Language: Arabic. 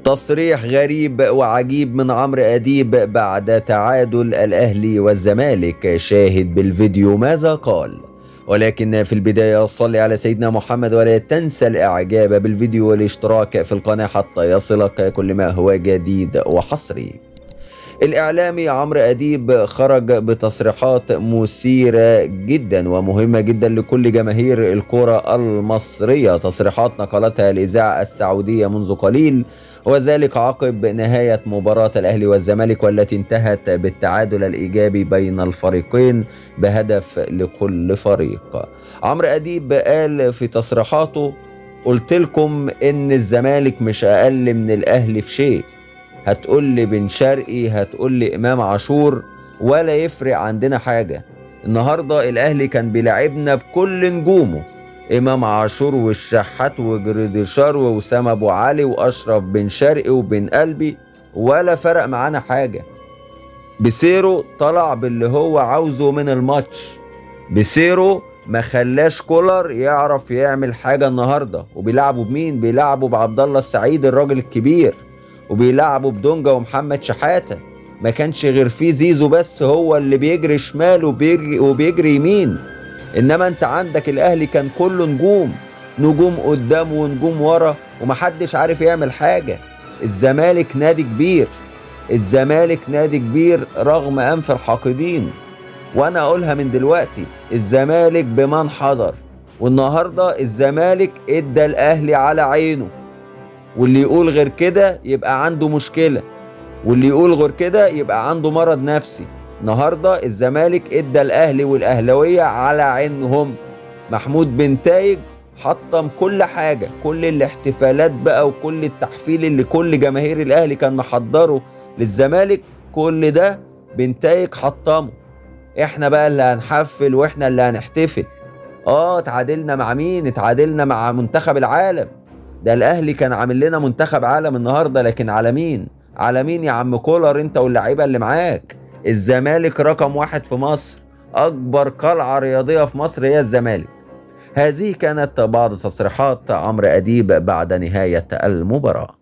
تصريح غريب وعجيب من عمرو أديب بعد تعادل الأهلي والزمالك. شاهد بالفيديو ماذا قال. ولكن في البداية صل على سيدنا محمد ولا تنسى الإعجاب بالفيديو والاشتراك في القناة حتى يصلك كل ما هو جديد وحصري. الإعلامي عمرو أديب خرج بتصريحات مثيرة جدا ومهمة جدا لكل جماهير الكرة المصرية. تصريحات نقلتها الإذاعة السعودية منذ قليل، وذلك عقب نهاية مباراة الأهلي والزمالك والتي انتهت بالتعادل الإيجابي بين الفريقين بهدف لكل فريق. عمرو أديب قال في تصريحاته: قلت لكم إن الزمالك مش أقل من الأهلي في شيء. هتقول لي بن شرقي، هتقول لي امام عاشور، ولا يفرق عندنا حاجه. النهارده الاهلي كان بيلعبنا بكل نجومه، امام عاشور والشحات وجريديشار واسامه ابو علي واشرف بن شرقي وبن قلبي، ولا فرق معانا حاجه. بيسيرو طلع باللي هو عاوزه من الماتش. بيسيرو ما خلاش كولر يعرف يعمل حاجه النهارده. وبيلعبوا بمين؟ بيلعبوا بعبد الله السعيد الراجل الكبير، وبيلعبوا بدونجا ومحمد شحاتة. ما كانش غير في زيزو بس هو اللي بيجري شمال وبيجري يمين. انما انت عندك الاهلي كان كله نجوم، نجوم قدام ونجوم ورا، ومحدش عارف يعمل حاجة. الزمالك نادي كبير، الزمالك نادي كبير رغم انف الحاقدين. وانا اقولها من دلوقتي، الزمالك بمن حضر. والنهاردة الزمالك ادى الاهلي على عينه، واللي يقول غير كده يبقى عنده مشكلة، واللي يقول غير كده يبقى عنده مرض نفسي. النهاردة الزمالك ادى الاهلي والاهلاوية على عينهم. محمود بن تايج حطم كل حاجة، كل الاحتفالات بقى وكل التحفيل اللي كل جماهير الاهلي كان محضره للزمالك، كل ده بن تايج حطمه. احنا بقى اللي هنحفل واحنا اللي هنحتفل. اتعادلنا مع مين؟ اتعادلنا مع منتخب العالم. ده الاهلي كان عامل لنا منتخب عالم النهارده، لكن على مين؟ على مين يا عم كولر انت واللعيبه اللي معاك؟ الزمالك رقم 1 في مصر، اكبر قلعه رياضيه في مصر هي الزمالك. هذه كانت بعض تصريحات عمرو أديب بعد نهايه المباراه.